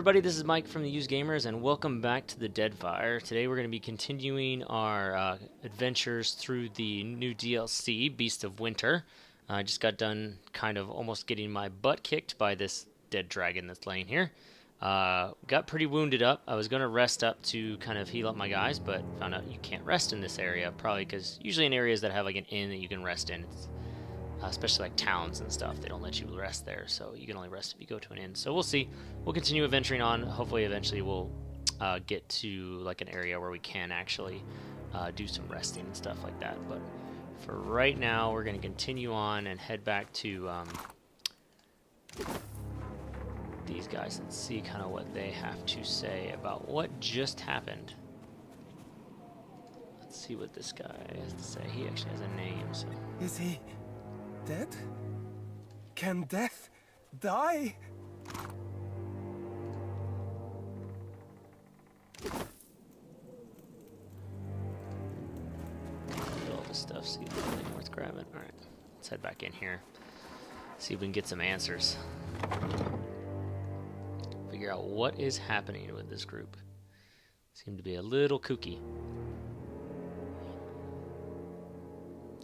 everybody, this is Mike from the Used Gamers, and welcome back to the Deadfire. Today we're going to be continuing our adventures through the new DLC, Beast of Winter. I just got done kind of almost getting my butt kicked by this dead dragon that's laying here. Got pretty wounded up. I was going to rest up to kind of heal up my guys, but found out you can't rest in this area, probably because usually in areas that have like an inn that you can rest in, it's especially like towns and stuff, they don't let you rest there, so you can only rest if you go to an inn. So we'll see. We'll continue adventuring on. Hopefully eventually we'll get to like an area where we can actually do some resting and stuff like that. But for right now, we're going to continue on and head back to these guys and see kind of what they have to say about what just happened. Let's see what this guy has to say. He actually has a name, so... Is he dead? Can death die? All this stuff, see if there's anything worth grabbing. Alright, let's head back in here. See if we can get some answers. Figure out what is happening with this group. Seem to be a little kooky.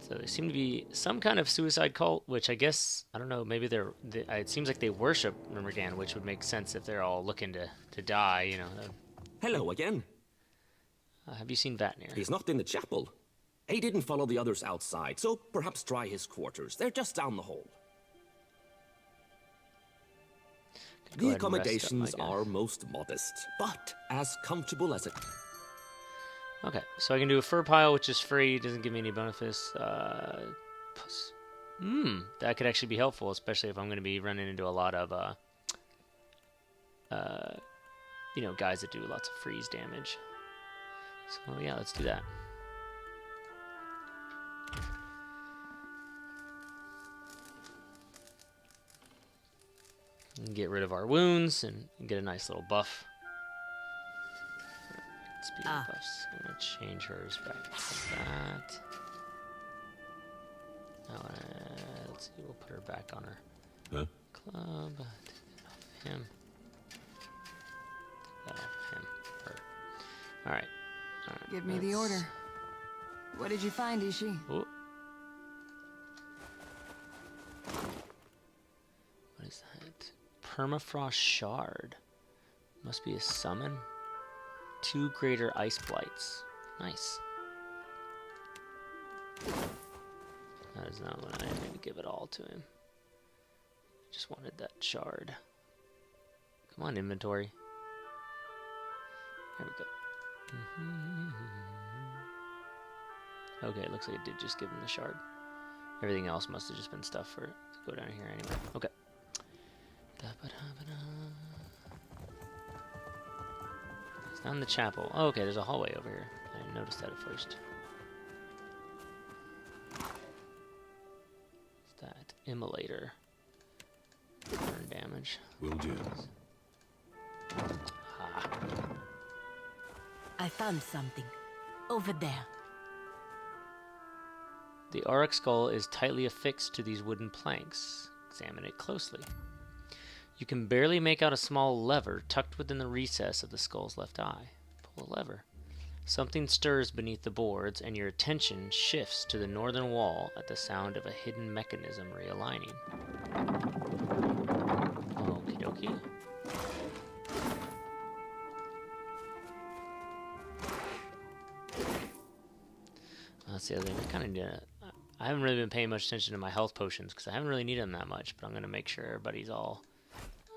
So there seem to be some kind of suicide cult, which I guess, I don't know, maybe it seems like they worship Rimmergan, which would make sense if they're all looking to die, you know. Hello again. Have you seen Vatnir? He's not in the chapel. He didn't follow the others outside, so perhaps try his quarters. They're just down the hall. The accommodations are most modest, but as comfortable as it... Okay, so I can do a fur pile, which is free, doesn't give me any benefits. That could actually be helpful, especially if I'm going to be running into a lot of, you know, guys that do lots of freeze damage. So yeah, let's do that. And get rid of our wounds and get a nice little buff. Speed buffs. I'm going to change hers back to that. Now, let's see, we'll put her back on her club. Take that off him. Take that off him. Her. Alright. Give me the order. What did you find, Ishi? Ooh. What is that? Permafrost shard. Must be a summon. 2 greater ice blights. Nice. That is not what I need to give it all to him. Just wanted that shard. Come on, inventory. There we go. Okay, it looks like it did just give him the shard. Everything else must have just been stuff for it to go down here anyway. Okay. It's not in the chapel. Oh, okay, there's a hallway over here. I didn't notice that at first. What's that? Immolator. Burn damage. Will do. Ah. I found something. Over there. The auric skull is tightly affixed to these wooden planks. Examine it closely. You can barely make out a small lever tucked within the recess of the skull's left eye. Pull a lever. Something stirs beneath the boards, and your attention shifts to the northern wall at the sound of a hidden mechanism realigning. Okie dokie. That's the other thing. I kind of need to... I haven't really been paying much attention to my health potions because I haven't really needed them that much, but I'm going to make sure everybody's all...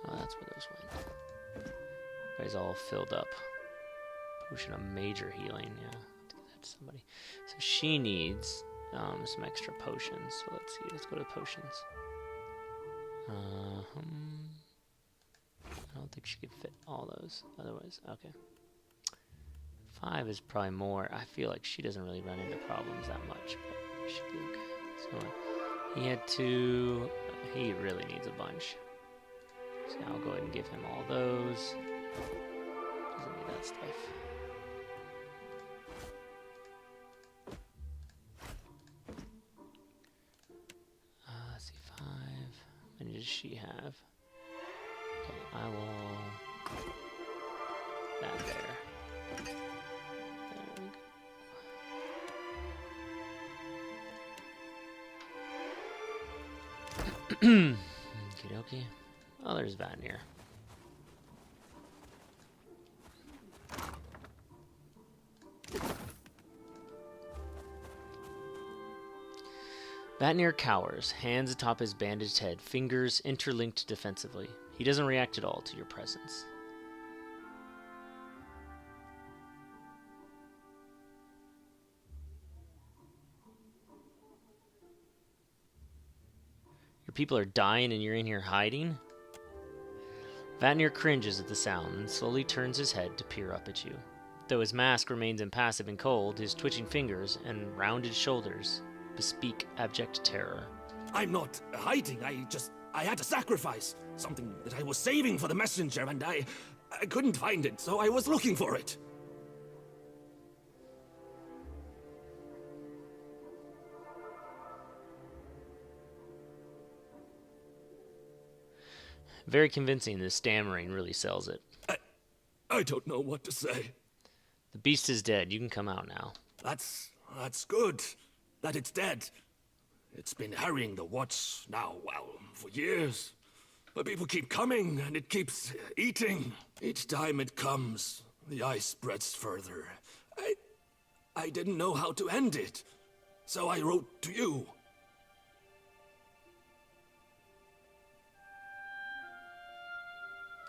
Oh, that's where those went. Everybody's all filled up. Potion of major healing, yeah. Give that to somebody. So she needs some extra potions. So let's see. Let's go to potions. I don't think she could fit all those. Otherwise, okay. 5 is probably more. I feel like she doesn't really run into problems that much, but she should be okay. So he had 2. He really needs a bunch. So I'll go ahead and give him all those. Doesn't need that stuff. Let's see, 5. How many does she have? Okay, I will That there. There we go. Okie dokie. Oh, there's Vatnir. Vatnir cowers, hands atop his bandaged head, fingers interlinked defensively. He doesn't react at all to your presence. Your people are dying and you're in here hiding? Vatnir cringes at the sound and slowly turns his head to peer up at you. Though his mask remains impassive and cold, his twitching fingers and rounded shoulders bespeak abject terror. I'm not hiding. I had to sacrifice something that I was saving for the messenger, and I couldn't find it, so I was looking for it. Very convincing. The stammering really sells it. I don't know what to say. The beast is dead. You can come out now. That's good. That it's dead. It's been harrying the Watch now, well, for years. But people keep coming, and it keeps eating. Each time it comes, the ice spreads further. I didn't know how to end it, so I wrote to you.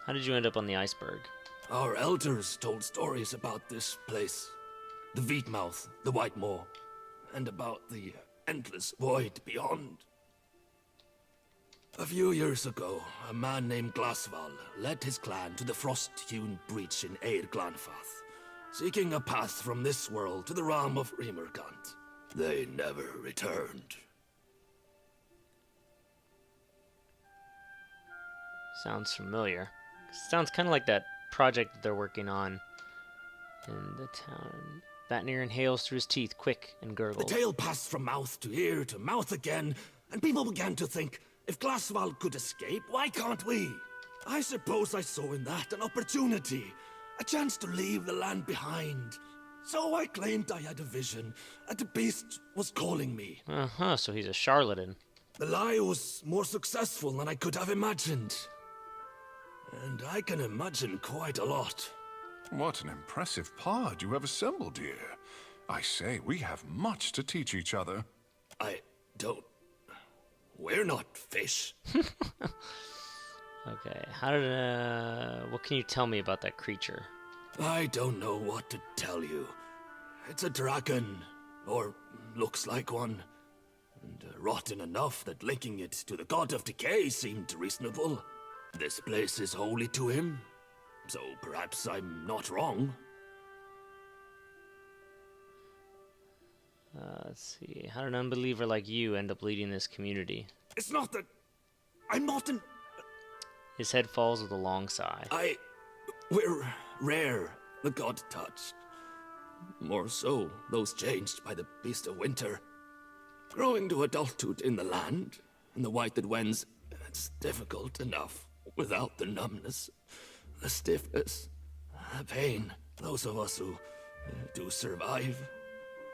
How did you end up on the iceberg? Our elders told stories about this place. The Veetmouth, the White Moor, and about the endless void beyond. A few years ago, a man named Glasval led his clan to the frost-hewn breach in Eir Glanfath, seeking a path from this world to the realm of Remergant. They never returned. Sounds familiar. Sounds kind of like that project that they're working on in the town. Vatnir inhales through his teeth, quick and gurgles. The tale passed from mouth to ear to mouth again, and people began to think, if Glasval could escape, why can't we? I suppose I saw in that an opportunity, a chance to leave the land behind. So I claimed I had a vision, and the beast was calling me. Uh-huh, so he's a charlatan. The lie was more successful than I could have imagined. And I can imagine quite a lot. What an impressive pod you have assembled here. I say, we have much to teach each other. I don't... We're not fish. Okay, how did, what can you tell me about that creature? I don't know what to tell you. It's a dragon, or looks like one. And rotten enough that linking it to the god of decay seemed reasonable. This place is holy to him, so perhaps I'm not wrong. Let's see. How did an unbeliever like you end up leading this community? It's not that... I'm not an... His head falls with a long sigh. We're rare, the god touched. More so, those changed by the beast of winter. Growing to adulthood in the land, in the white that wends, it's difficult enough without the numbness, the stiffness, the pain. Those of us who do survive,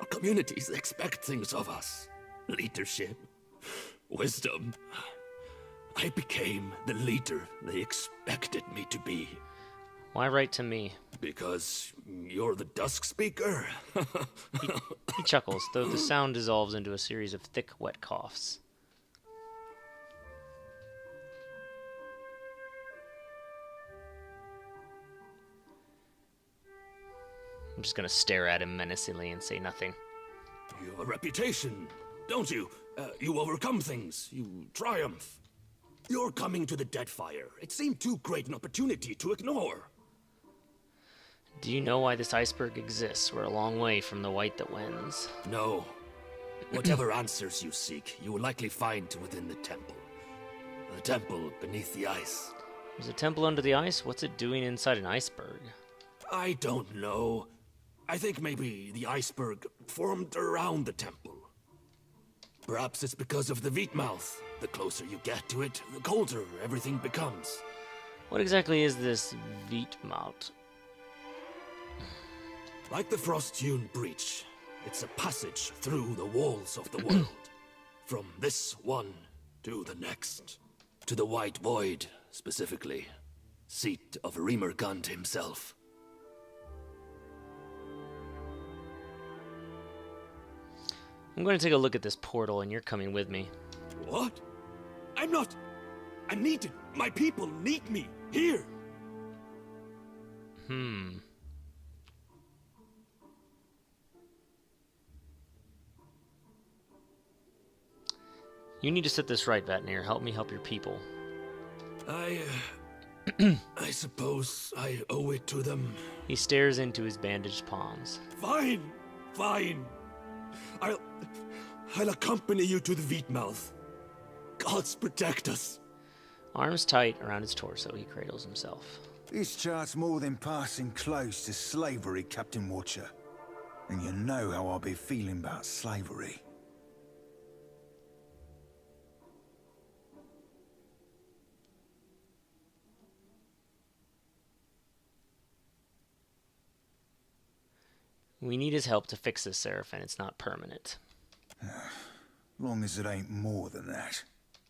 our communities expect things of us. Leadership, wisdom. I became the leader they expected me to be. Why write to me? Because you're the Dusk Speaker. He chuckles, though the sound dissolves into a series of thick, wet coughs. I'm just gonna stare at him menacingly and say nothing. You have a reputation, don't you? You overcome things. You triumph. You're coming to the Deadfire. It seemed too great an opportunity to ignore. Do you know why this iceberg exists? We're a long way from the white that wends. No. Whatever answers you seek, you will likely find within the temple. The temple beneath the ice. There's a temple under the ice? What's it doing inside an iceberg? I don't know. I think maybe the iceberg formed around the temple. Perhaps it's because of the Veetmouth. The closer you get to it, the colder everything becomes. What exactly is this Veetmaut? Like the frost-hewn breach, it's a passage through the walls of the world. From this one to the next. To the White Void, specifically. Seat of Remergund himself. I'm going to take a look at this portal, and you're coming with me. What? I'm not... I'm needed. My people need me. Here. You need to set this right, Vatnir. Help me help your people. I suppose I owe it to them. He stares into his bandaged palms. Fine. Fine. I'll accompany you to the Veetmouth. Gods protect us. Arms tight around his torso, he cradles himself. This chart's more than passing close to slavery, Captain Watcher. And you know how I'll be feeling about slavery. We need his help to fix this, Seraphin. It's not permanent. Long as it ain't more than that.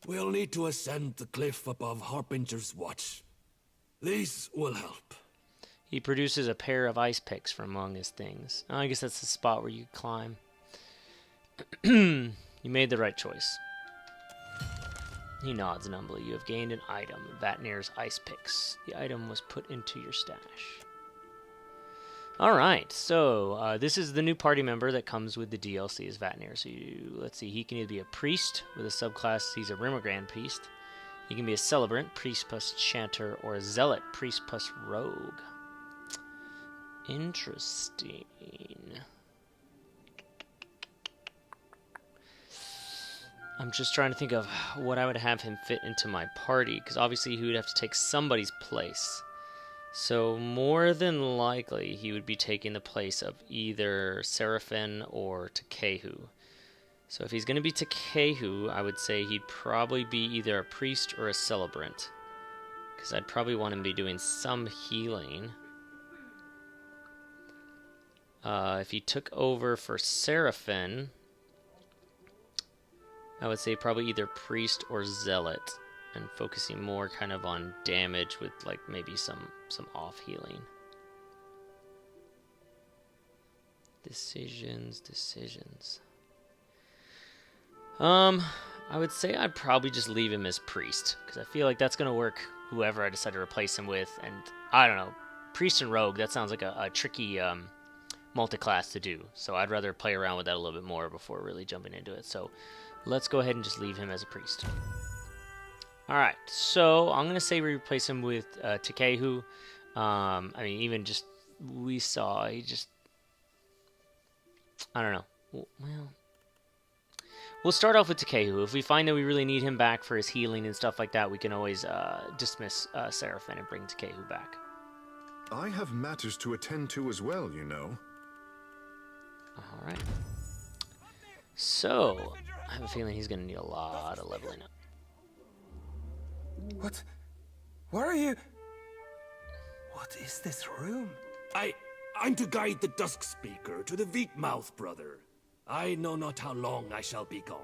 We'll need to ascend the cliff above Harbinger's Watch. These will help. He produces a pair of ice picks from among his things. Oh, I guess that's the spot where you climb. You made the right choice. He nods numbly. You have gained an item, Vatnir's ice picks. The item was put into your stash. Alright, so this is the new party member that comes with the DLC as Vatnir. So let's see, he can either be a priest with a subclass, he's a Rimmergrand priest. He can be a celebrant, priest plus chanter, or a zealot, priest plus rogue. Interesting. I'm just trying to think of what I would have him fit into my party, because obviously he would have to take somebody's place. So more than likely, he would be taking the place of either Seraphin or Takehu. So if he's going to be Takehu, I would say he'd probably be either a priest or a celebrant. Because I'd probably want him to be doing some healing. If he took over for Seraphin, I would say probably either priest or zealot. And focusing more kind of on damage with like maybe some off healing. Decisions. I would say I'd probably just leave him as priest, because I feel like that's gonna work whoever I decide to replace him with. And I don't know, priest and rogue, that sounds like a tricky multi-class to do. So I'd rather play around with that a little bit more before really jumping into it. So let's go ahead and just leave him as a priest. Alright, so I'm going to say we replace him with Takehu. I mean, even just, we saw, he just, I don't know. Well, we'll start off with Takehu. If we find that we really need him back for his healing and stuff like that, we can always dismiss Seraphin and bring Takehu back. I have matters to attend to as well, you know. Alright. So, I have a feeling he's going to need a lot of leveling up. What? Where are you? What is this room? I'm to guide the Dusk Speaker to the Veetmouth, brother. I know not how long I shall be gone.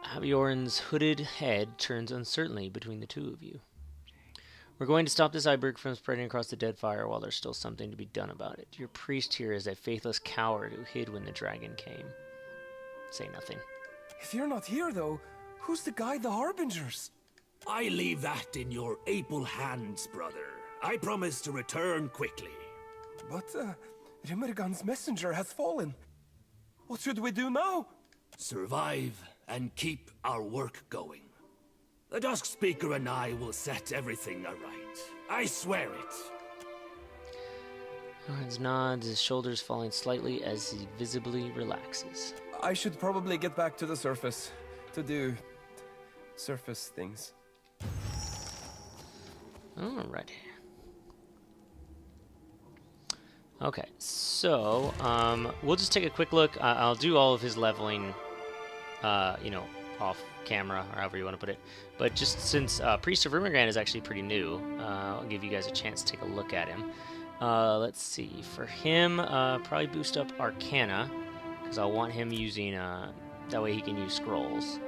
Habjorn's hooded head turns uncertainly between the two of you. We're going to stop this iceberg from spreading across the Deadfire while there's still something to be done about it. Your priest here is a faithless coward who hid when the dragon came. Say nothing. If you're not here, though, who's to guide the Harbingers? I leave that in your able hands, brother. I promise to return quickly. But, Rimmergun's messenger has fallen. What should we do now? Survive and keep our work going. The Dusk Speaker and I will set everything aright. I swear it. Hans nods, his shoulders falling slightly as he visibly relaxes. I should probably get back to the surface to do surface things. Alrighty. Okay, so we'll just take a quick look. I'll do all of his leveling, off camera, or however you want to put it. But just since Priest of Rimmergrand is actually pretty new, I'll give you guys a chance to take a look at him. Let's see. For him, probably boost up Arcana, because I'll want him using, that way he can use scrolls.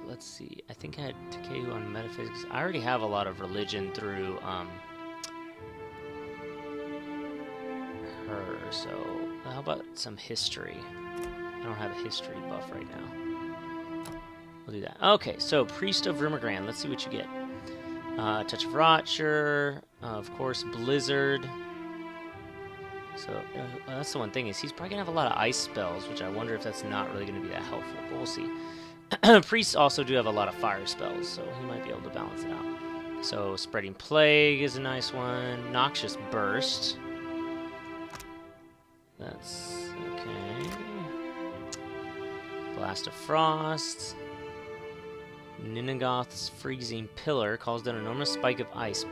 Let's see. I think I had Takeu on Metaphysics. I already have a lot of religion through her, so how about some history? I don't have a history buff right now. We'll do that. Okay, so Priest of Rimmergrand. Let's see what you get. Touch of Rot, sure. Of course, Blizzard. So that's the one thing, is he's probably going to have a lot of ice spells, which I wonder if that's not really going to be that helpful, but we'll see. Priests also do have a lot of fire spells, so he might be able to balance it out. So Spreading Plague is a nice one. Noxious Burst. That's okay. Blast of Frost. Ninnagoth's Freezing Pillar calls down an enormous spike of ice,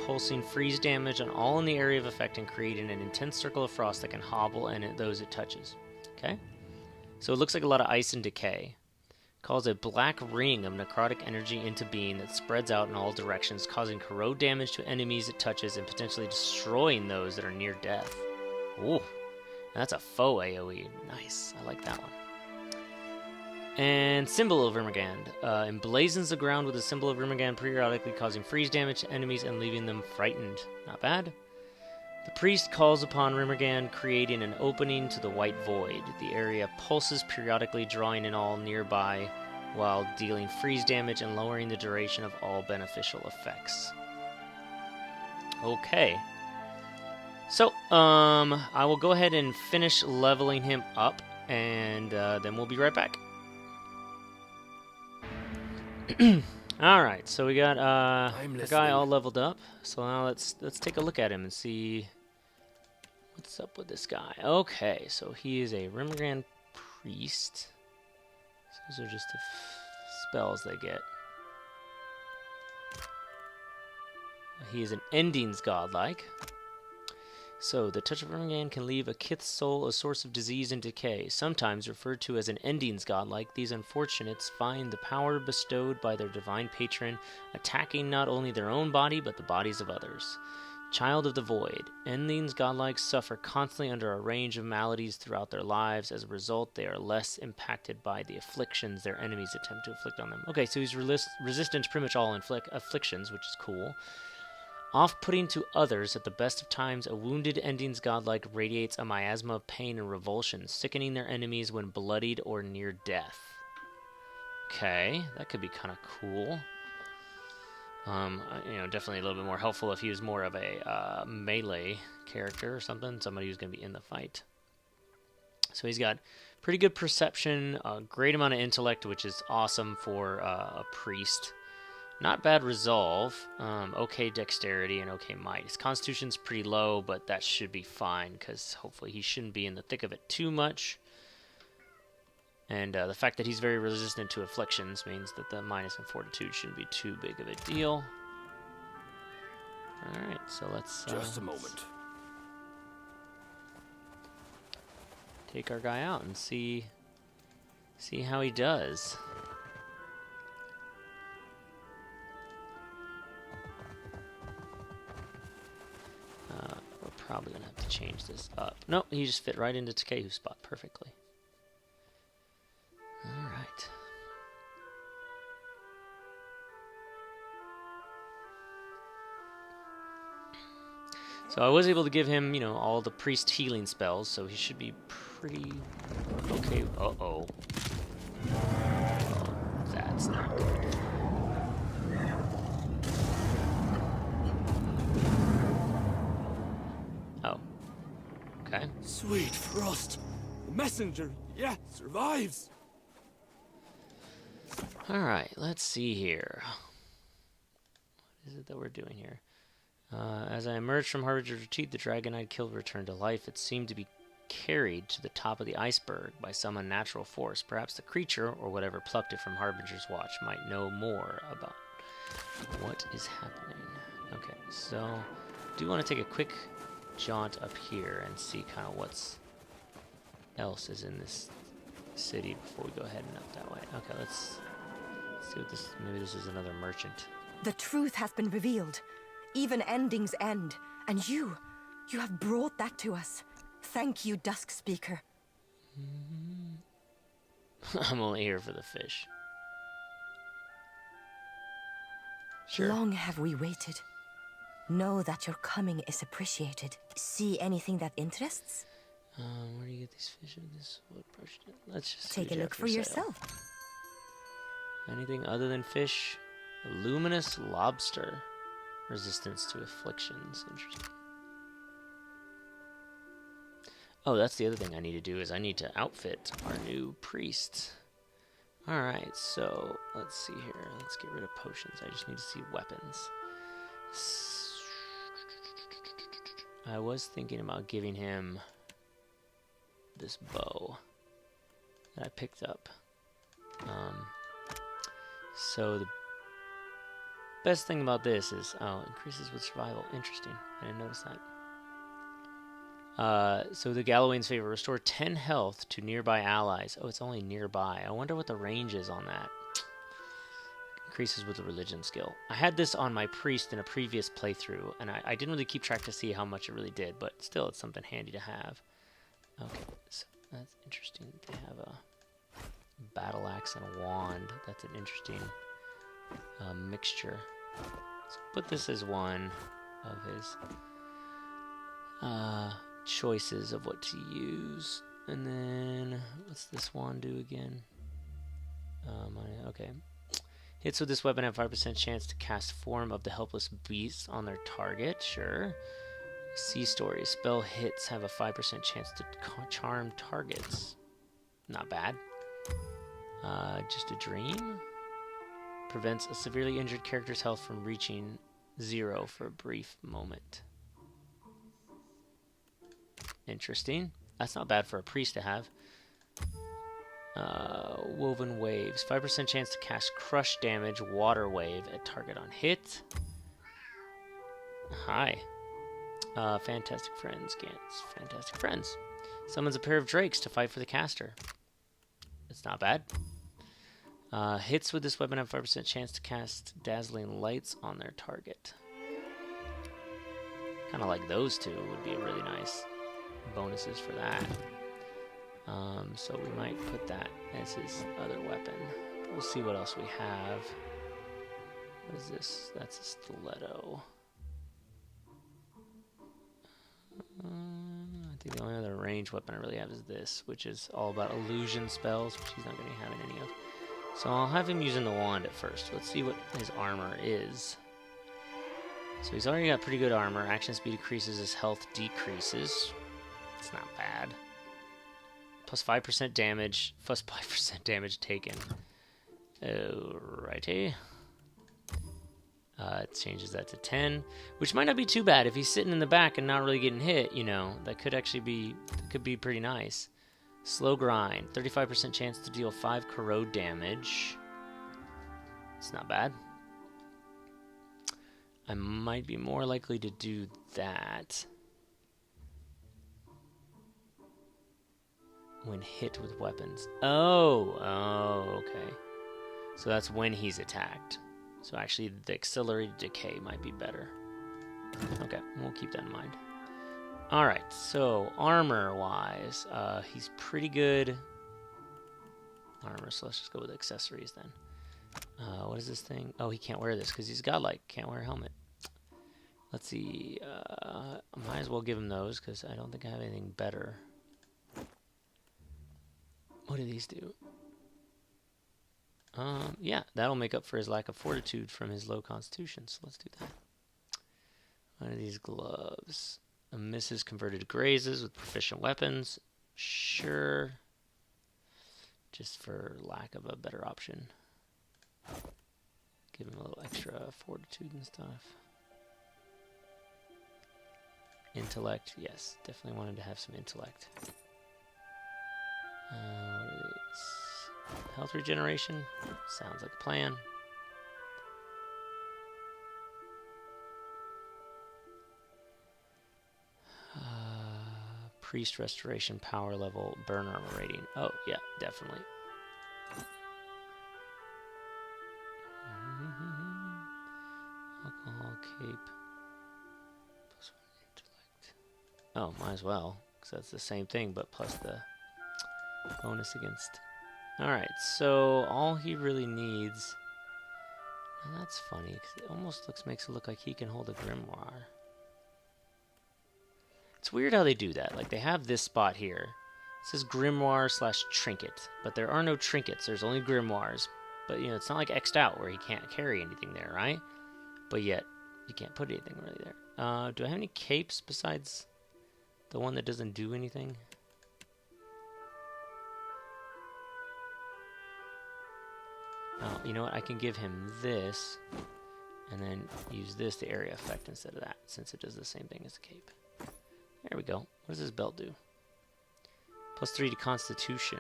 pulsing freeze damage on all in the area of effect and creating an intense circle of frost that can hobble those it touches. Okay? So it looks like a lot of ice and decay. Calls a black ring of necrotic energy into being that spreads out in all directions, causing corrode damage to enemies it touches and potentially destroying those that are near death. Ooh. That's a foe AoE. Nice. I like that one. And Symbol of Rimmergand. Emblazons the ground with a Symbol of Rimmergand, periodically causing freeze damage to enemies and leaving them frightened. Not bad. The priest calls upon Rimmergand, creating an opening to the White Void. The area pulses periodically, drawing in all nearby, while dealing freeze damage and lowering the duration of all beneficial effects. Okay. So, I will go ahead and finish leveling him up, and then we'll be right back. Alright, so we got the guy all leveled up. So now let's take a look at him and see what's up with this guy. Okay, so he is a Rimmergrand priest. So those are just the spells they get. He is an Endings godlike. So, the touch of Rimmergand can leave a kith's soul a source of disease and decay. Sometimes referred to as an Endings godlike, these unfortunates find the power bestowed by their divine patron, attacking not only their own body, but the bodies of others. Child of the Void. Endings godlikes suffer constantly under a range of maladies throughout their lives. As a result, they are less impacted by the afflictions their enemies attempt to inflict on them. Okay, so he's resistant to pretty much all afflictions, which is cool. Off-putting to others at the best of times, a wounded Endings godlike radiates a miasma of pain and revulsion, sickening their enemies when bloodied or near death. Okay, that could be kind of cool. Definitely a little bit more helpful if he was more of a melee character or something, somebody who's going to be in the fight. So he's got pretty good perception, a great amount of intellect, which is awesome for a priest. Not bad resolve, okay dexterity, and okay might. His constitution's pretty low, but that should be fine, because hopefully he shouldn't be in the thick of it too much. And the fact that he's very resistant to afflictions means that the minus in fortitude shouldn't be too big of a deal. Alright, so let's... Just a moment. Take our guy out and see how he does. We're probably going to have to change this up. Nope, he just fit right into Takeu's spot perfectly. Alright. So I was able to give him, all the priest healing spells, so he should be pretty okay. Uh-oh. That's not good. Oh. Okay. Sweet Frost! The messenger, survives! Alright, let's see here. What is it that we're doing here? As I emerged from Harbinger's retreat, the dragon I'd killed returned to life. It seemed to be carried to the top of the iceberg by some unnatural force. Perhaps the creature, or whatever plucked it from Harbinger's watch, might know more about what is happening. Okay, so I do want to take a quick jaunt up here and see kind of what's else is in this city before we go heading up that way. Okay, let's see what this. Maybe this is another merchant. The truth has been revealed. Even endings end. And you have brought that to us. Thank you, Dusk Speaker. I'm only here for the fish. Sure. Long have we waited. Know that your coming is appreciated. See anything that interests? Where do you get these fish? This what brush? Let's just Take a look for yourself. Anything other than fish? A luminous lobster. Resistance to afflictions. Interesting. Oh, that's the other thing I need to do is I need to outfit our new priest. Alright, so let's see here. Let's get rid of potions. I just need to see weapons. I was thinking about giving him this bow that I picked up. So the best thing about this is, increases with survival. Interesting. I didn't notice that. So the Gallowayne's favor, restore 10 health to nearby allies. Oh, it's only nearby. I wonder what the range is on that. Increases with the religion skill. I had this on my priest in a previous playthrough, and I didn't really keep track to see how much it really did, but still, it's something handy to have. Okay, so that's interesting. They have a battle axe and a wand. That's an interesting mixture. So put this as one of his choices of what to use. And then, what's this wand do again? Okay. Hits with this weapon have 5% chance to cast Form of the Helpless Beast on their target. Sure. Sea Story. Spell hits have a 5% chance to charm targets. Not bad. Just a Dream. Prevents a severely injured character's health from reaching 0 for a brief moment. Interesting. That's not bad for a priest to have. Woven Waves. 5% chance to cast Crush Damage Water Wave at target on hit. Hi. Fantastic Friends. Gantz. Fantastic Friends. Summons a pair of drakes to fight for the caster. It's not bad. Hits with this weapon have 5% chance to cast Dazzling Lights on their target. Kind of like those two would be really nice bonuses for that. So we might put that as his other weapon. We'll see what else we have. What is this? That's a stiletto. I think the only other range weapon I really have is this, which is all about illusion spells, which he's not going to have any of. So I'll have him using the wand at first. Let's see what his armor is. So he's already got pretty good armor. Action speed increases, his health decreases. It's not bad. Plus 5% damage, plus 5% damage taken. Alrighty. It changes that to 10, which might not be too bad if he's sitting in the back and not really getting hit. You know, that could actually be pretty nice. Slow grind, 35% chance to deal 5 corrode damage. It's not bad. I might be more likely to do that when hit with weapons. Oh, okay. So that's when he's attacked. So actually, the accelerated decay might be better. Okay, we'll keep that in mind. Alright, so armor-wise, he's pretty good. Armor, so let's just go with accessories then. What is this thing? Oh, he can't wear this because he's godlike. Can't wear a helmet. Let's see. I might as well give him those because I don't think I have anything better. What do these do? Yeah, that'll make up for his lack of fortitude from his low constitution, so let's do that. What are these gloves? Misses converted to grazes with proficient weapons. Sure. Just for lack of a better option. Give him a little extra fortitude and stuff. Intellect, yes. Definitely wanted to have some intellect. What are these? Health regeneration. Sounds like a plan. Increased restoration power level, burn armor rating. Oh, yeah, definitely. Alcohol cape. Plus 1 intellect. Oh, might as well, because that's the same thing, but plus the bonus against. Alright, so all he really needs. Now that's funny, because it almost makes it look like he can hold a grimoire. It's weird how they do that. Like, they have this spot here. It says grimoire / trinket, but there are no trinkets. There's only grimoires. But, you know, it's not like X'd out where he can't carry anything there, right? But yet, you can't put anything really there. Do I have any capes besides the one that doesn't do anything? Oh, you know what? I can give him this, and then use this to area effect instead of that, since it does the same thing as the cape. There we go. What does this belt do? +3 to Constitution.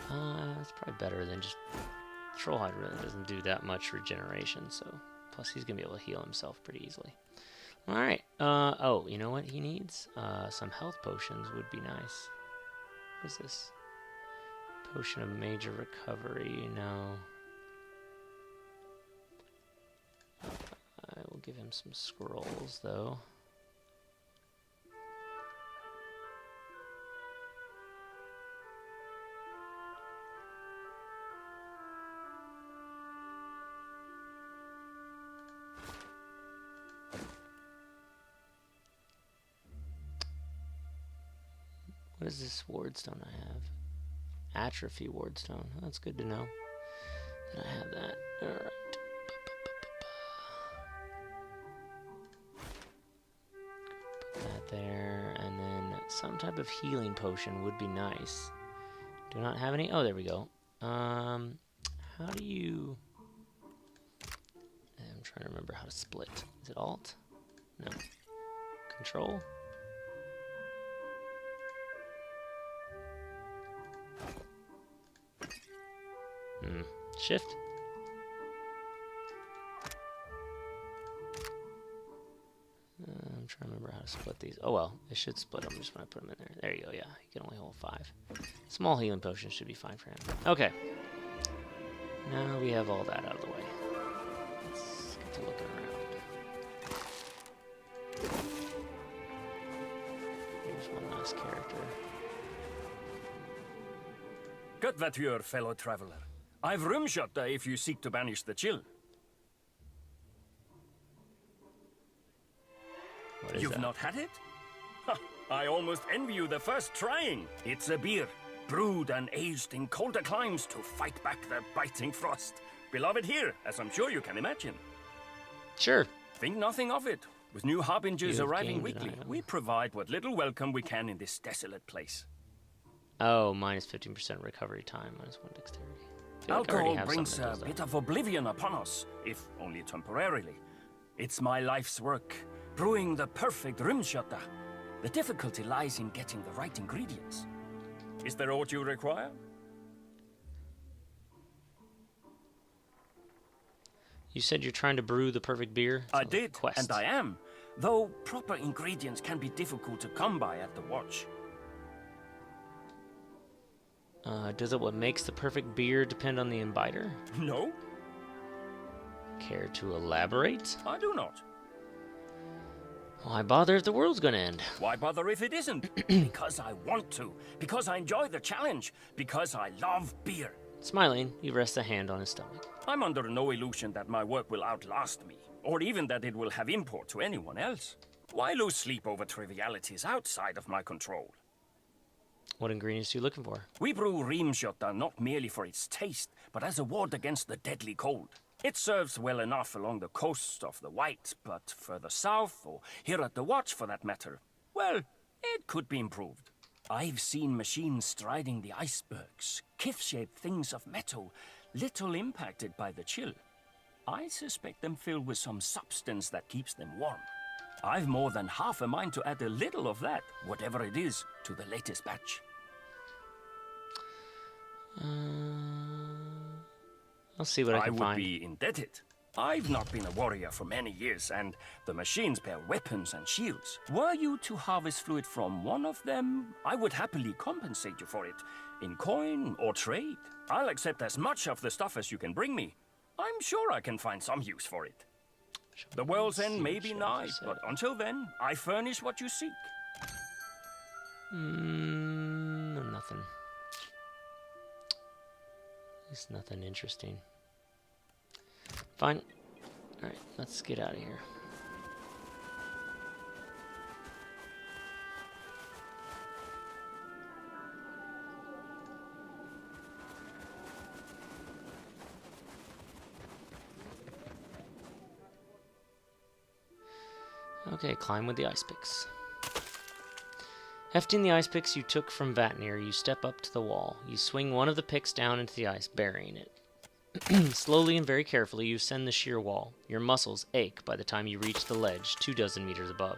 That's probably better than just... Trollhide really doesn't do that much regeneration, so... Plus, he's going to be able to heal himself pretty easily. Alright. Oh, you know what he needs? Some health potions would be nice. What is this? Potion of major recovery. No. I will give him some scrolls, though. What is this wardstone I have? Atrophy wardstone. Oh, that's good to know. That I have that. Alright. Put that there. And then some type of healing potion would be nice. Do not have any? Oh, there we go. How do you... I'm trying to remember how to split. Is it Alt? No. Control? Shift. I'm trying to remember how to split these. Oh well, it should split them just when I put them in there. There you go, yeah. You can only hold 5. Small healing potion should be fine for him. Okay. Now we have all that out of the way. Let's get to looking around. Here's one last character. Good that you're, fellow traveler. I've room shutter if you seek to banish the chill. What is You've that? not had it? Ha, I almost envy you the first trying. It's a beer, brewed and aged in colder climes to fight back the biting frost. Beloved here, as I'm sure you can imagine. Sure. Think nothing of it. With new harbingers You've arriving gained an weekly, item. we provide what little welcome we can in this desolate place. Oh, minus 15% recovery time, minus 1 dexterity. I feel like I already Alcohol have brings something that a does bit that. of oblivion upon us, if only temporarily. It's my life's work, brewing the perfect rimshota. The difficulty lies in getting the right ingredients. Is there aught you require? You said you're trying to brew the perfect beer? I Sounds like a did, quest. and I am. Though proper ingredients can be difficult to come by at the watch. Does it what makes the perfect beer depend on the imbiter? No, Care to elaborate? I do not. Why bother if the world's gonna end? Why bother if it isn't? Because I want to. Because I enjoy the challenge. Because I love beer. Smiling, he rests a hand on his stomach. I'm under no illusion that my work will outlast me, or even that it will have import to anyone else. Why lose sleep over trivialities outside of my control? What ingredients are you looking for? We brew Rimshota not merely for its taste, but as a ward against the deadly cold. It serves well enough along the coast of the White, but further south, or here at the Watch for that matter, well, it could be improved. I've seen machines striding the icebergs, kif-shaped things of metal, little impacted by the chill. I suspect them filled with some substance that keeps them warm. I've more than half a mind to add a little of that, whatever it is, to the latest batch. I'll see what I can would find. be indebted. I've not been a warrior for many years, and the machines bear weapons and shields. Were you to harvest fluid from one of them, I would happily compensate you for it, in coin or trade. I'll accept as much of the stuff as you can bring me. I'm sure I can find some use for it. The world's end may be nigh, but until then, I furnish what you seek. Nothing. It's nothing interesting. Fine. Alright, let's get out of here. Okay, climb with the ice picks. Hefting the ice picks you took from Vatnir, you step up to the wall. You swing one of the picks down into the ice, burying it. Slowly and very carefully, you ascend the sheer wall. Your muscles ache by the time you reach the ledge 24 meters above.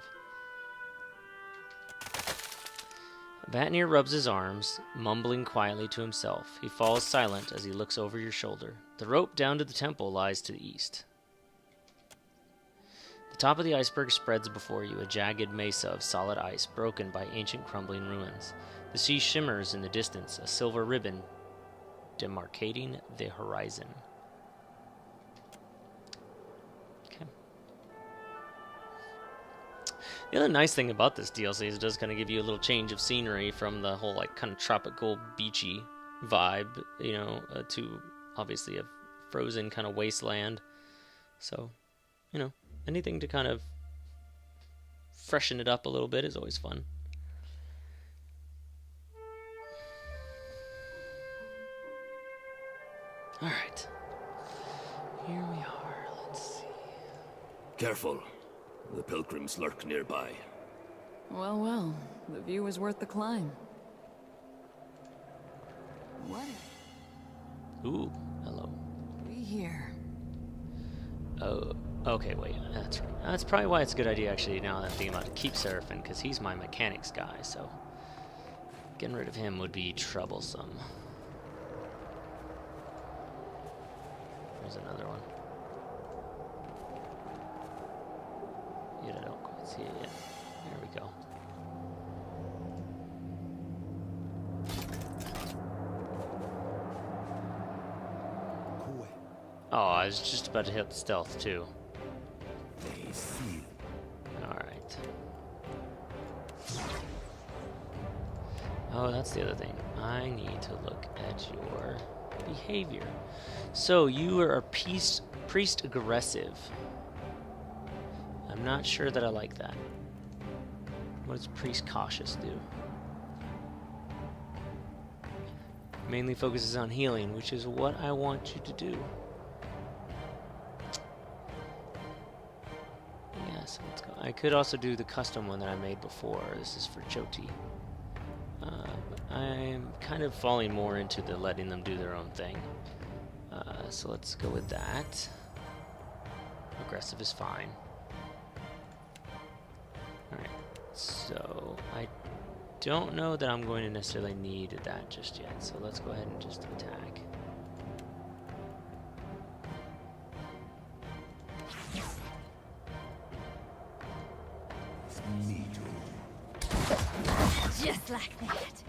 Vatnir rubs his arms, mumbling quietly to himself. He falls silent as he looks over your shoulder. The rope down to the temple lies to the east. The top of the iceberg spreads before you, a jagged mesa of solid ice broken by ancient crumbling ruins. The sea shimmers in the distance, a silver ribbon demarcating the horizon. Okay. The other nice thing about this DLC is it does kind of give you a little change of scenery from the whole like kind of tropical beachy vibe, you know, to obviously a frozen kind of wasteland. So, you know, anything to kind of freshen it up a little bit is always fun. Alright. Here we are. Let's see. Careful. The pilgrims lurk nearby. Well, well. The view is worth the climb. What? Ooh, hello. We here. Oh, okay, wait. That's right. That's probably why it's a good idea, actually, now that I'm thinking about it, to keep Seraphim, because he's my mechanics guy, so getting rid of him would be troublesome. There's another one. Yet I don't quite see it yet. There we go. Oh, I was just about to hit the stealth too. Alright. Oh, that's the other thing. I need to look at your behavior. So you are a priest aggressive. I'm not sure that I like that. What does priest cautious do? Mainly focuses on healing, which is what I want you to do. Yeah, so let's go. I could also do the custom one that I made before. This is for Jyoti. I'm kind of falling more into the letting them do their own thing. So let's go with that. Aggressive is fine. Alright, so I don't know that I'm going to necessarily need that just yet, so let's go ahead and just attack. Just like that.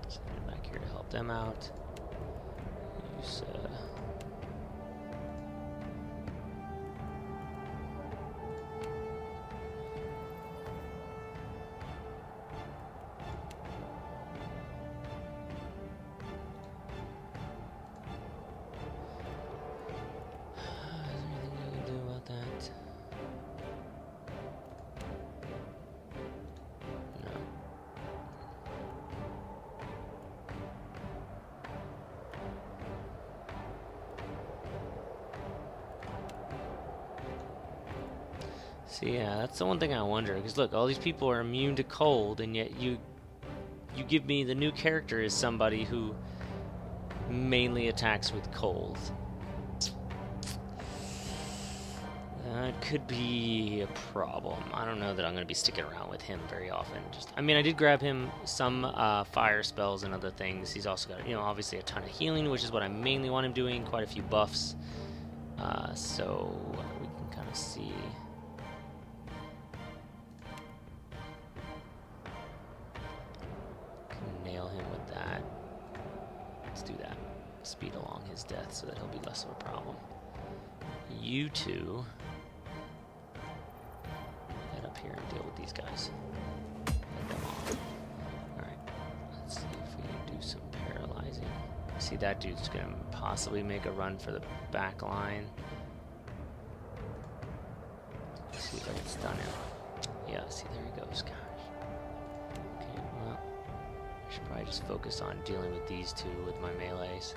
Stand back here to help them out. Use, See, yeah, that's the one thing I wonder. Because look, all these people are immune to cold, and yet you give me the new character as somebody who mainly attacks with cold. It could be a problem. I don't know that I'm going to be sticking around with him very often. I mean, I did grab him some fire spells and other things. He's also got, obviously a ton of healing, which is what I mainly want him doing. Quite a few buffs. So we can kind of see. Can nail him with that. Let's do that. Speed along his death so that he'll be less of a problem. You two head up here and deal with these guys. Head them off. Alright, let's see if we can do some paralyzing. See, that dude's gonna possibly make a run for the back line. Let's see if I can stun him. Yeah, see, there he goes. Gosh. Okay, well, I should probably just focus on dealing with these two with my melees.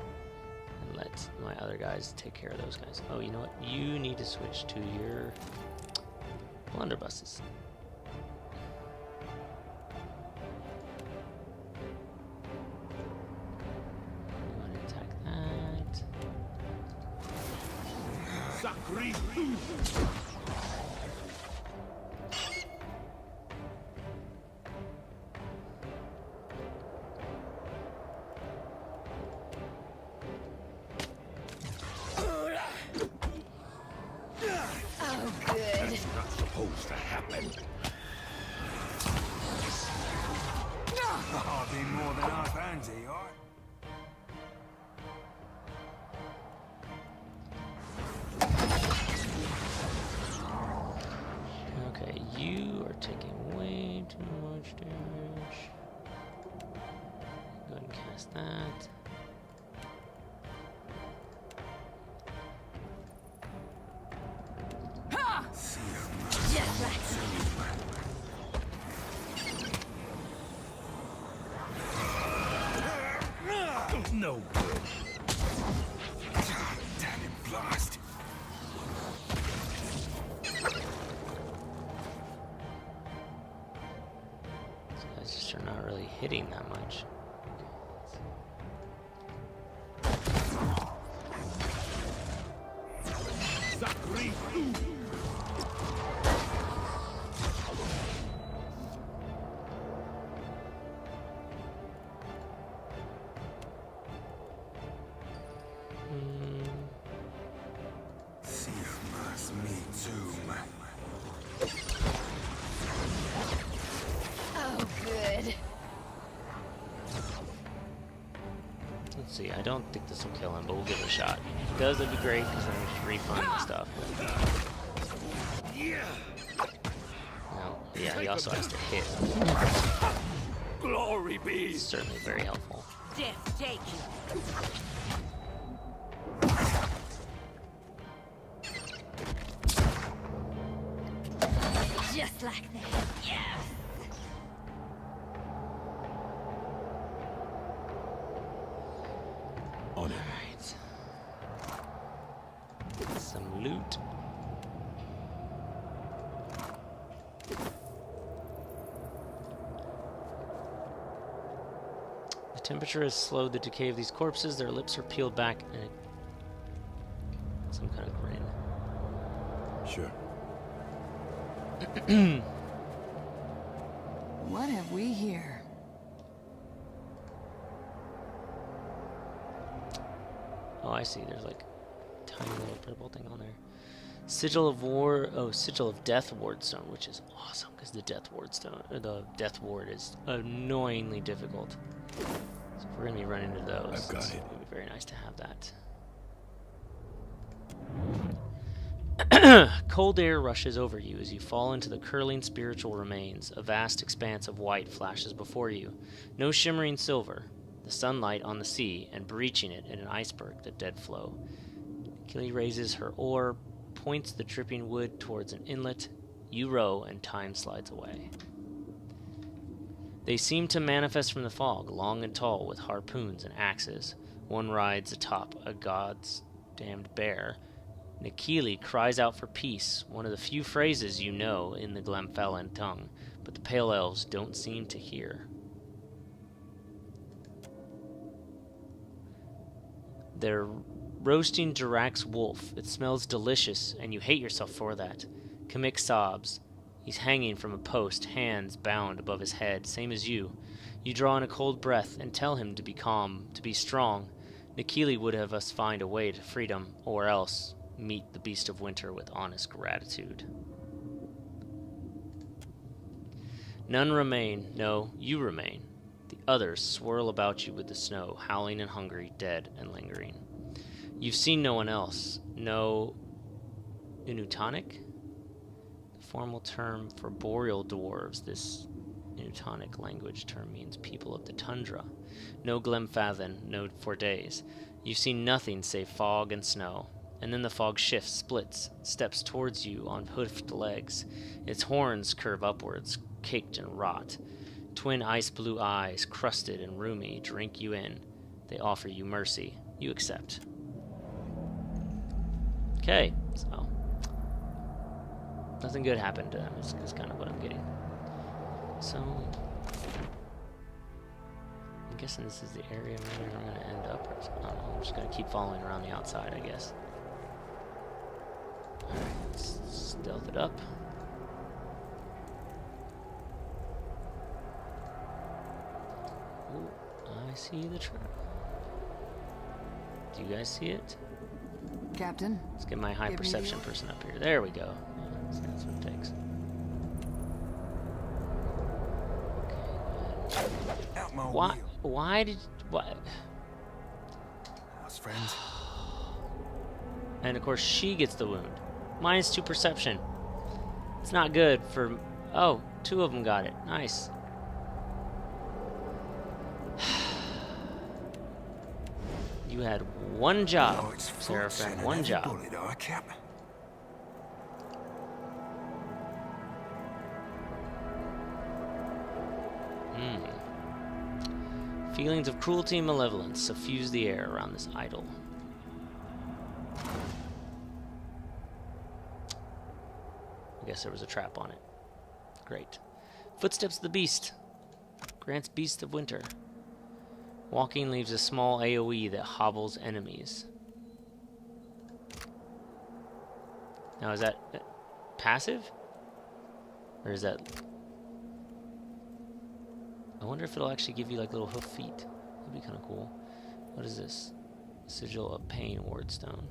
And let my other guys take care of those guys. Oh, you know what? You need to switch to your blunderbusses. You want to attack that. Supposed to happen. I've been more than half handsy, alright? Okay, you are taking way too much damage. Go ahead and cast that. No good. Damn it, blast. These guys just are not really hitting that much. Oh, good. Let's see, I don't think this will kill him, but we'll give it a shot. If it does, that'd be great, because then we just refund the stuff. No, yeah, he also has to hit. Glory be! It's certainly very helpful. Death take you. Just like that. Yes. On it. Alright. Some loot. The temperature has slowed the decay of these corpses. Their lips are peeled back and some kind of grin. Sure. What have we here? Oh, I see. There's like a tiny little purple thing on there. Sigil of War. Oh, Sigil of Death Wardstone, which is awesome because the Death Wardstone, or the Death Ward, is annoyingly difficult. So if we're gonna be running into those, I've got it. It would be very nice to have that. Cold air rushes over you as you fall into the curling spiritual remains. A vast expanse of white flashes before you. No shimmering silver. The sunlight on the sea, and breaching it in an iceberg, the dead flow. Killy raises her oar, points the dripping wood towards an inlet. You row, and time slides away. They seem to manifest from the fog, long and tall, with harpoons and axes. One rides atop a god's damned bear. Nikili cries out for peace, one of the few phrases you know in the Glamfellan tongue, but the Pale Elves don't seem to hear. Their Roasting Dirax wolf. It smells delicious, and you hate yourself for that. Kamik sobs. He's hanging from a post, hands bound above his head, same as you. You draw in a cold breath and tell him to be calm, to be strong. Nikili would have us find a way to freedom, or else meet the Beast of Winter with honest gratitude. None remain. No, you remain. The others swirl about you with the snow, howling and hungry, dead and lingering. You've seen no one else. No Unutonic? The formal term for boreal dwarves, this Unutonic language term means people of the tundra. No Glenfathan, no for days. You've seen nothing save fog and snow. And then the fog shifts, splits, steps towards you on hoofed legs. Its horns curve upwards, caked in rot. Twin ice blue eyes, crusted and roomy, drink you in. They offer you mercy. You accept. Okay, so nothing good happened to them is kind of what I'm getting. So I'm guessing this is the area where I'm going to end up. Or I don't know, I'm just going to keep following around the outside, I guess. Alright, let's stealth it up. Ooh, I see the trap. Do you guys see it? Captain? Let's get my high Give me perception the- person up here. There we go. Yeah, that's what it takes. Okay, Out my why? wheel. Why did? What? Us friends. And of course, she gets the wound. -2 perception. It's not good for. Oh, 2 of them got it. Nice. You had one job, Oh, it's Seraphim. fortune One and job. every bullet, our Cap. Feelings of cruelty and malevolence suffuse the air around this idol. I guess there was a trap on it. Great. Footsteps of the Beast. Grants Beast of Winter. Walking leaves a small AoE that hobbles enemies. Now is that passive? Or is that... I wonder if it'll actually give you like little hoof feet. That'd be kind of cool. What is this? Sigil of Pain Wardstone.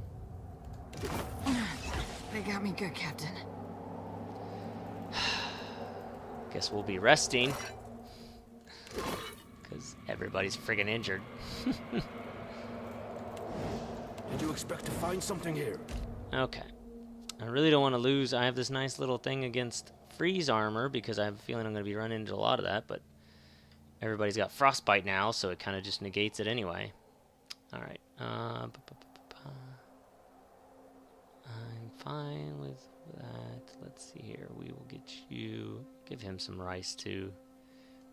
They got me good, Captain. Guess we'll be resting. Because everybody's friggin' injured. Did you expect to find something here? Okay. I really don't want to lose. I have this nice little thing against freeze armor because I have a feeling I'm going to be running into a lot of that, but everybody's got frostbite now, so it kind of just negates it anyway. Alright. I'm fine with that. Let's see here. We will get you... Give him some rice, too.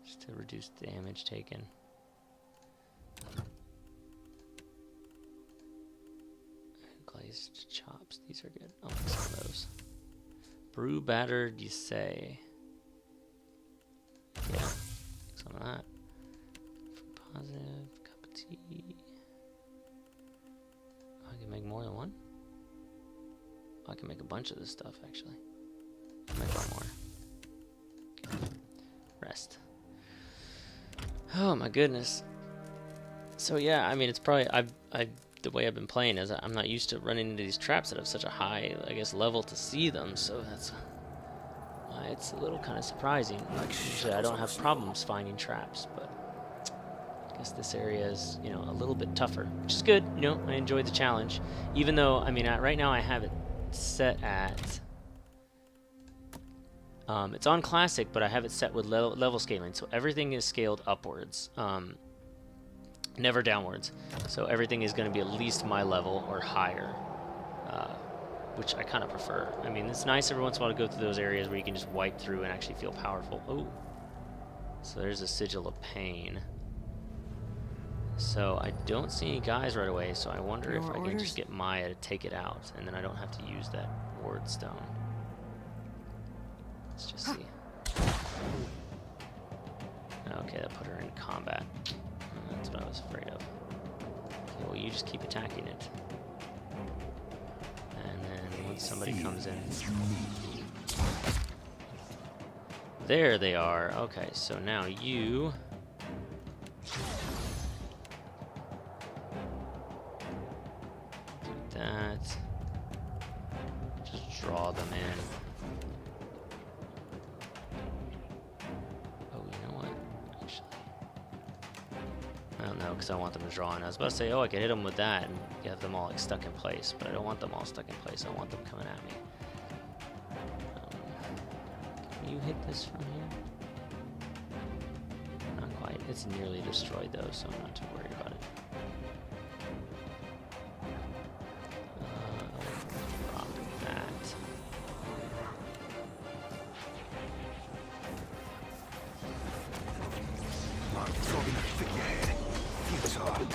Just to reduce the damage taken. Glazed chops. These are good. I'll make some of those. Brew battered, you say. Yeah. Some of that. Positive. Cup of tea. I can make more than one? I can make a bunch of this stuff, actually. I'll make one more. Okay. Rest. Oh my goodness. So yeah, I mean, it's probably the way I've been playing is I'm not used to running into these traps that have such a high, I guess, level to see them. So that's why it's a little kind of surprising. Usually I don't have problems finding traps, but I guess this area is, you know, a little bit tougher, which is good. You know, I enjoy the challenge, even though I mean, right now I have it set at. It's on classic, but I have it set with level scaling, so everything is scaled upwards, never downwards. So everything is going to be at least my level or higher, which I kind of prefer. I mean, it's nice every once in a while to go through those areas where you can just wipe through and actually feel powerful. Oh, so there's a Sigil of Pain. So I don't see any guys right away, so I wonder if I can just get Maya to take it out, and then I don't have to use that ward stone. Let's just see. Okay, that put her in combat. That's what I was afraid of. Okay, well, you just keep attacking it. somebody comes in. There they are. Okay, so now you... do that. Just draw them in. Oh, you know what? Actually... I don't know, because I want them to draw in. I was about to say, oh, I could hit them with that and get them all like stuck in place, but I don't want them all stuck in place. I want them coming at me. Can you hit this from here? Not quite. It's nearly destroyed though, so I'm not too worried about it. Drop that. Come on, it's all gonna fit your head. Futile.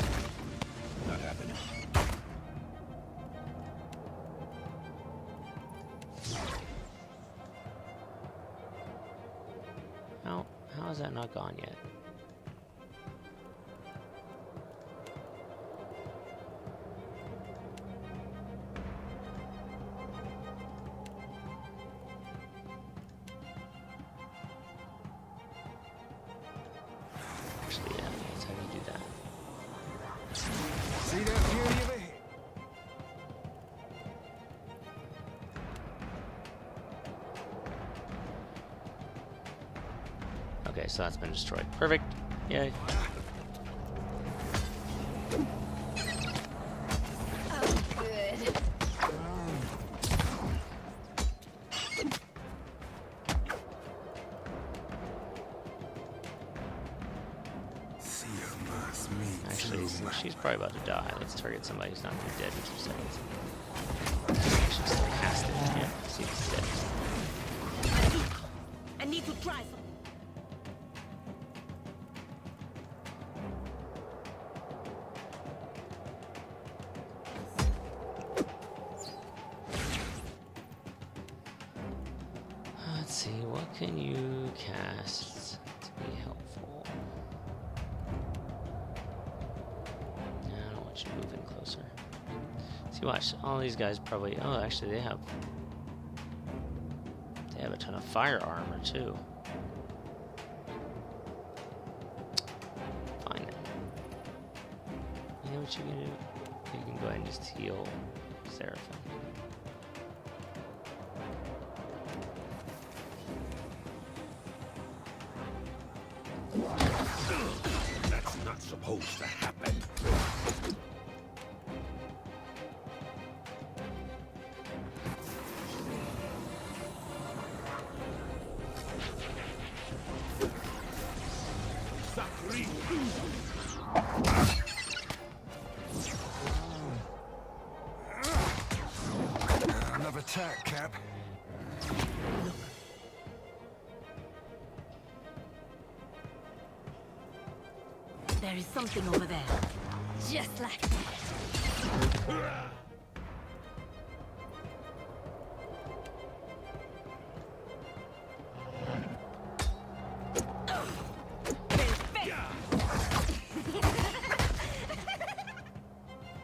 Not happening. How is that not gone yet? Actually, yeah, let's have you do that. See that beauty of it? Okay, so that's been destroyed. Perfect. Yay. See your mass me Actually, too, since man. she's probably about to die, let's target somebody who's not too dead in 2 seconds. She's still cast it. Yeah, see if it's dead. I need to try some. Let's see, what can you cast to be helpful? I don't want you moving closer. See, watch, all these guys probably... Oh, actually, they have a ton of fire armor, too. Fine, then. You know what you can do? You can go ahead and just heal Seraphim. That's not supposed to happen. Another attack, Cap. There is something over there. Just like that.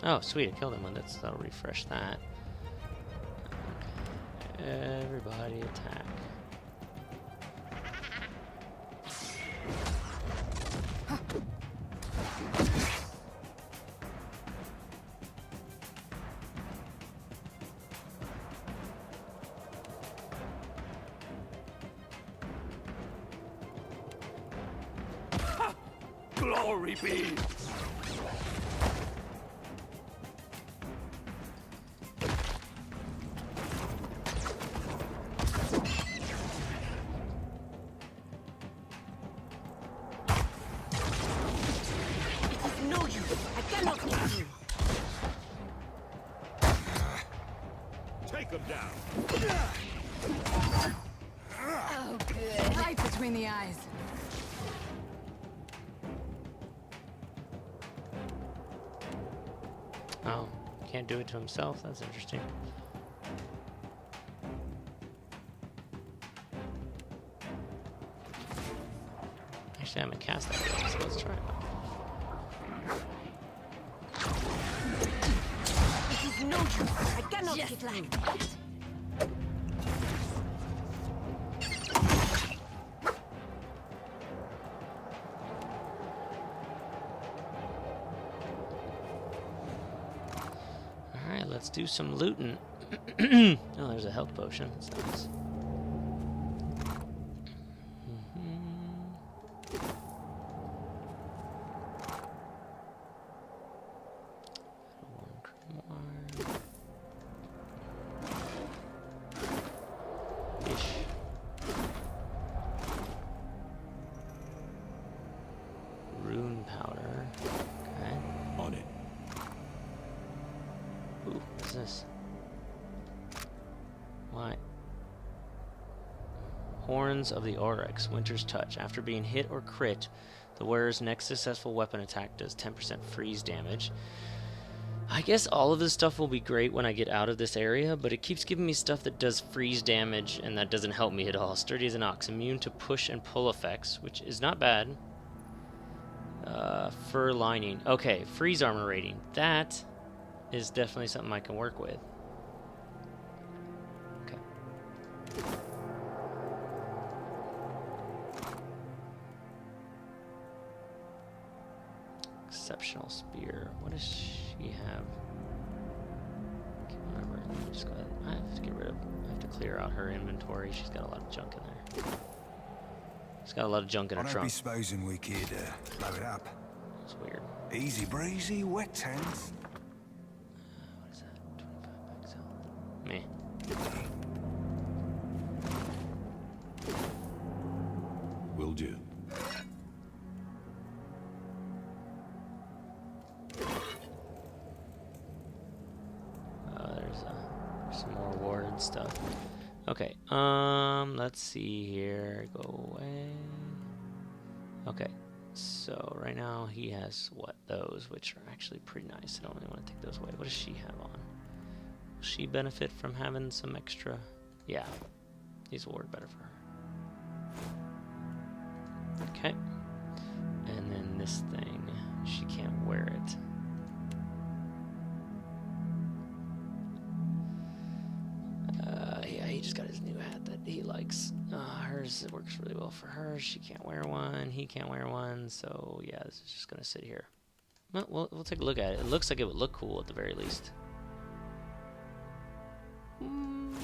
Oh, sweet, I killed him. That'll refresh that. Everybody attack. Glory be! No use. I cannot hit you. Take him down. Oh, good. Right between the eyes. Oh, can't do it to himself? That's interesting. Actually, I haven't cast that yet, so let's try it. It is no use. I cannot hit like that. Let's do some looting. Oh, there's a health potion. That's nice. Rune powder. Okay. On it. Ooh, what's this? Why? Horns of the Oryx, Winter's Touch. After being hit or crit, the wearer's next successful weapon attack does 10% freeze damage. I guess all of this stuff will be great when I get out of this area, but it keeps giving me stuff that does freeze damage, and that doesn't help me at all. Sturdy as an ox, immune to push and pull effects, which is not bad. Fur lining. Okay, freeze armor rating. That is definitely something I can work with. Okay. Exceptional spear. What does she have? Can't remember. Let me just go ahead. I have to get rid of. I have to clear out her inventory. She's got a lot of junk in there. She's got a lot of junk in her I don't trunk. be supposing we could blow it up. It's weird. Easy breezy, wet hands. What is that? 25 back zone. Me. Will do. There's some more ward stuff. Okay. Let's see here. Go away. Okay. So right now he has what? Those, which are actually pretty nice. I don't really want to take those away. What does she have on? Will she benefit from having some extra? Yeah. These will work better for her. Okay. And then this thing, she can't wear it. Yeah, he just got his new hat that he likes. Hers, it works really well for her. She can't wear one. He can't wear one. So yeah, this is just gonna sit here. Well, we'll take a look at it. It looks like it would look cool at the very least.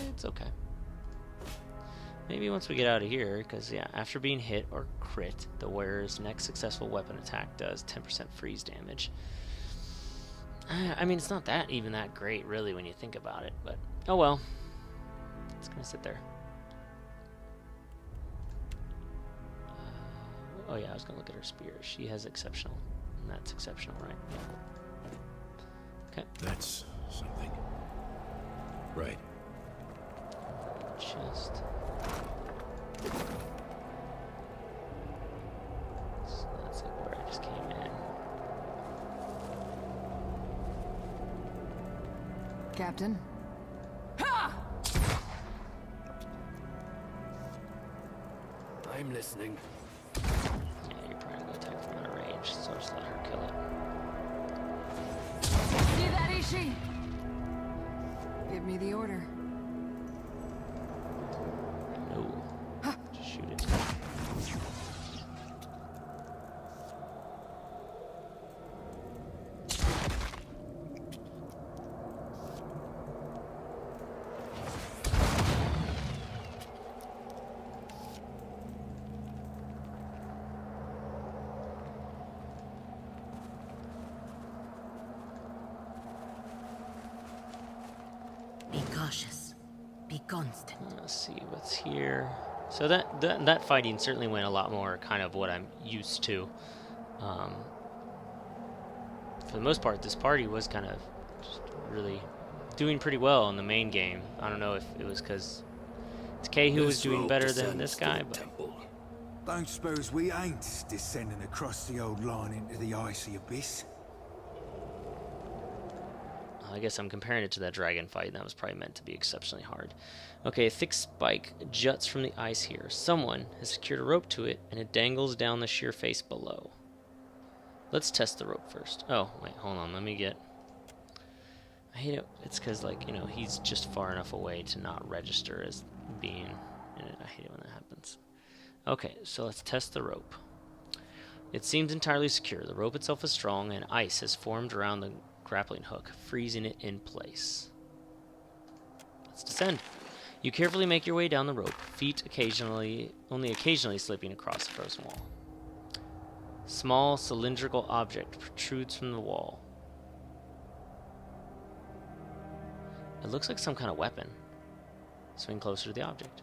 It's okay. Maybe once we get out of here, because yeah, after being hit or crit, the wearer's next successful weapon attack does 10% freeze damage. I mean, it's not that even that great, really, when you think about it. But oh well, it's gonna sit there. Oh yeah, I was gonna look at her spear. She has exceptional, and that's exceptional, right? Yeah. Okay. That's something. Right. Chest. So that's like where I just came in. Captain? I'm listening. Yeah, you're probably gonna attack from out of range, so just let her kill it. See that, Ishi? Give me the order. No. Just shoot it. Be cautious. Be constant. Let's see what's here. So that fighting certainly went a lot more kind of what I'm used to. For the most part, this party was kind of just really doing pretty well in the main game. I don't know if it was because it's Kay who was This doing road better than descends this to guy, the but temple. Don't suppose we ain't descending across the old line into the icy abyss? I guess I'm comparing it to that dragon fight, and that was probably meant to be exceptionally hard. Okay, a thick spike juts from the ice here. Someone has secured a rope to it, and it dangles down the sheer face below. Let's test the rope first. Oh, wait, hold on. Let me get... I hate it. It's because, like, you know, he's just far enough away to not register as being in it. I hate it when that happens. Okay, so let's test the rope. It seems entirely secure. The rope itself is strong, and ice has formed around the grappling hook, freezing it in place. Let's descend. You carefully make your way down the rope, feet only occasionally slipping across the frozen wall. Small cylindrical object protrudes from the wall. It looks like some kind of weapon. Swing closer to the object.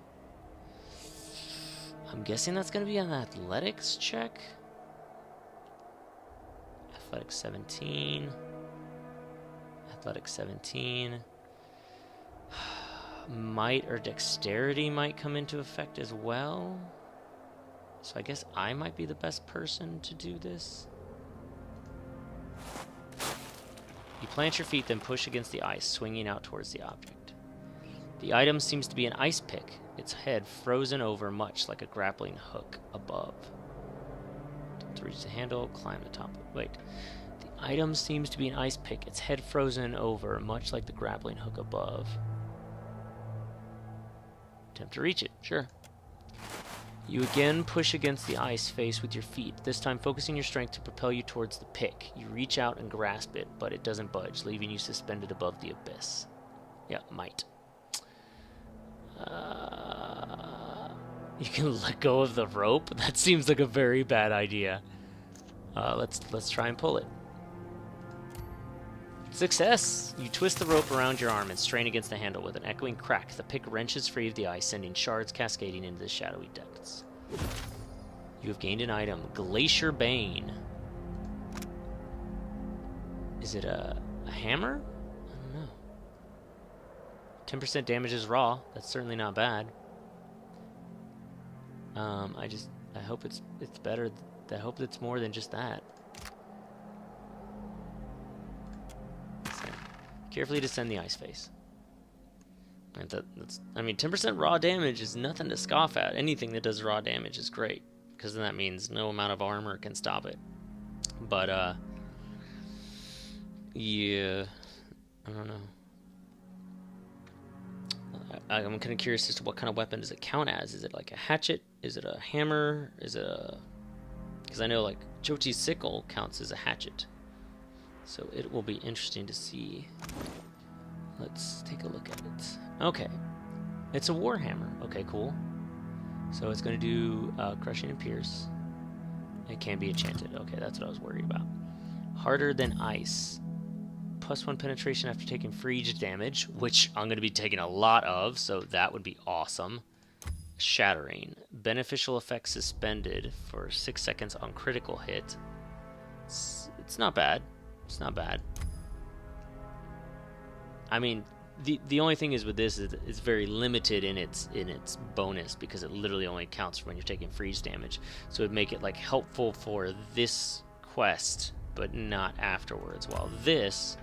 I'm guessing that's going to be an athletics check. Athletics 17. Athletics 17. Might or dexterity might come into effect as well. So I guess I might be the best person to do this. You plant your feet, then push against the ice, swinging out towards the object. The item seems to be an ice pick, its head frozen over much like a grappling hook above. To reach the handle, climb the top. Wait. The item seems to be an ice pick, its head frozen over much like the grappling hook above. Attempt to reach it, sure. You again push against the ice face with your feet, this time focusing your strength to propel you towards the pick. You reach out and grasp it, but it doesn't budge, leaving you suspended above the abyss. Yeah, might. You can let go of the rope? That seems like a very bad idea. Let's try and pull it. Success! You twist the rope around your arm and strain against the handle. With an echoing crack, the pick wrenches free of the ice, sending shards cascading into the shadowy depths. You have gained an item, Glacier Bane. Is it a hammer? I don't know. 10% damage is raw. That's certainly not bad. I hope it's better. I hope it's more than just that. Carefully descend the ice face. And I mean, 10% raw damage is nothing to scoff at. Anything that does raw damage is great, because then that means no amount of armor can stop it. But, yeah, I don't know. I'm kind of curious as to what kind of weapon does it count as. Is it like a hatchet? Is it a hammer? Is it a... Because I know, like, Chochi's sickle counts as a hatchet. So it will be interesting to see. Let's take a look at it. Okay. It's a warhammer. Okay, cool. So it's going to do crushing and pierce. It can be enchanted. Okay, that's what I was worried about. Harder than ice. +1 penetration after taking freeze damage, which I'm going to be taking a lot of, so that would be awesome. Shattering. Beneficial effect suspended for 6 seconds on critical hit. It's not bad. It's not bad. I mean, the only thing is with this is it's very limited in its bonus, because it literally only counts when you're taking freeze damage. So it'd make it like helpful for this quest, but not afterwards. While this,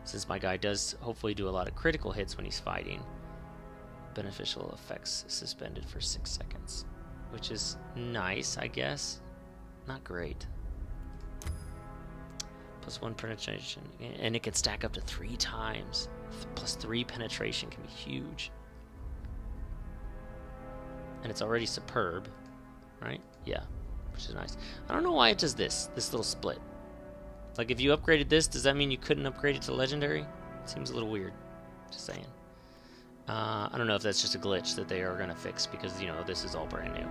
since my guy does hopefully do a lot of critical hits when he's fighting, beneficial effects suspended for 6 seconds, which is nice, I guess. Not great. +1 penetration, and it can stack up to 3 times. +3 penetration can be huge. And it's already superb, right? Yeah, which is nice. I don't know why it does this little split. Like, if you upgraded this, does that mean you couldn't upgrade it to legendary? It seems a little weird, just saying. I don't know if that's just a glitch that they are going to fix, because, you know, this is all brand new.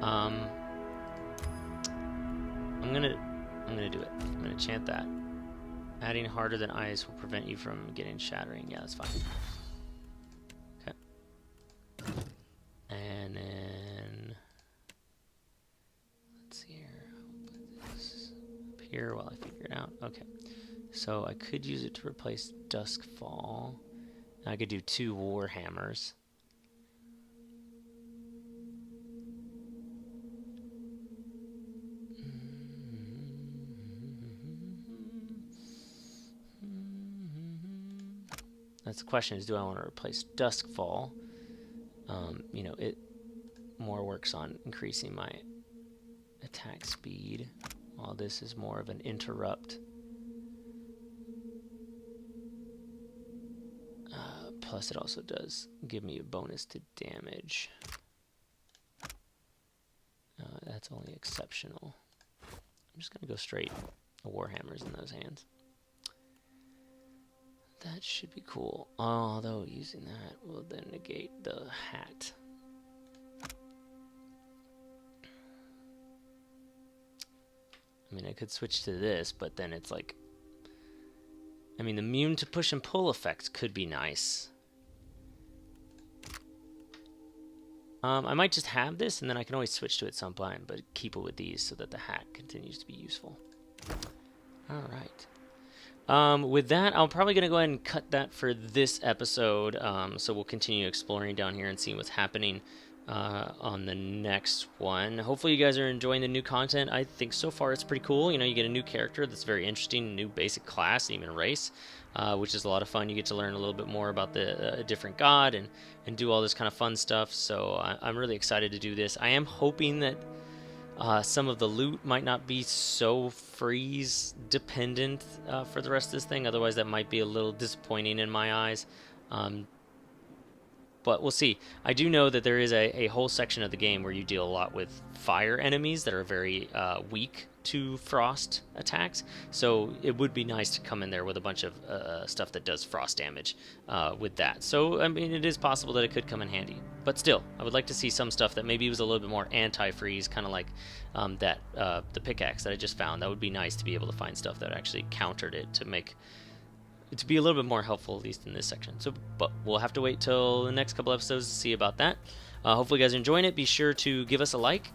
I'm gonna do it. I'm gonna chant that. Adding harder than ice will prevent you from getting shattering. Yeah, that's fine. Okay. And then let's see here. I'll put this up here while I figure it out. Okay. So I could use it to replace Duskfall. I could do 2 Warhammers. That's the question, is do I want to replace Duskfall? You know, it more works on increasing my attack speed, while this is more of an interrupt. Plus it also does give me a bonus to damage. That's only exceptional. I'm just going to go straight Warhammers in those hands. That should be cool. Although using that will then negate the hat. I mean, I could switch to this, but then it's like... I mean, the immune to push and pull effects could be nice. I might just have this, and then I can always switch to it some point, but keep it with these so that the hat continues to be useful. Alright. With that, I'm probably going to go ahead and cut that for this episode, so we'll continue exploring down here and seeing what's happening on the next one. Hopefully you guys are enjoying the new content. I think so far it's pretty cool. You know, you get a new character that's very interesting, new basic class, and even race, which is a lot of fun. You get to learn a little bit more about the different god and do all this kind of fun stuff. So I'm really excited to do this. I am hoping that some of the loot might not be so freeze dependent for the rest of this thing. Otherwise that might be a little disappointing in my eyes. But we'll see. I do know that there is a whole section of the game where you deal a lot with fire enemies that are very weak to frost attacks. So it would be nice to come in there with a bunch of stuff that does frost damage with that. So, I mean, it is possible that it could come in handy. But still, I would like to see some stuff that maybe was a little bit more anti-freeze, kind of like the pickaxe that I just found. That would be nice to be able to find stuff that actually countered it to make... to be a little bit more helpful, at least in this section. So, but we'll have to wait till the next couple episodes to see about that. Hopefully you guys are enjoying it. Be sure to give us a like.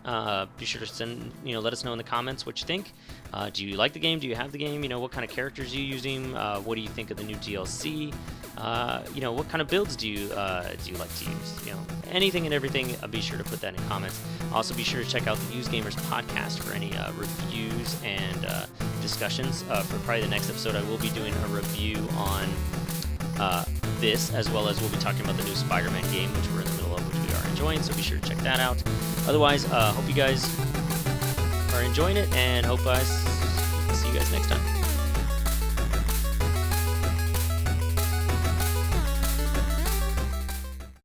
Be sure to let us know in the comments what you think. Do you like the game? Do you have the game? You know, what kind of characters are you using? What do you think of the new DLC? What kind of builds do you like to use? You know, anything and everything. Be sure to put that in comments. Also, be sure to check out the Use Gamers podcast for any reviews and discussions. For probably the next episode, I will be doing a review on this, as well as we'll be talking about the new Spider-Man game, which we're in the middle of, which we are enjoying. So be sure to check that out. Otherwise, hope you guys are enjoying it, and hope I see you guys next time.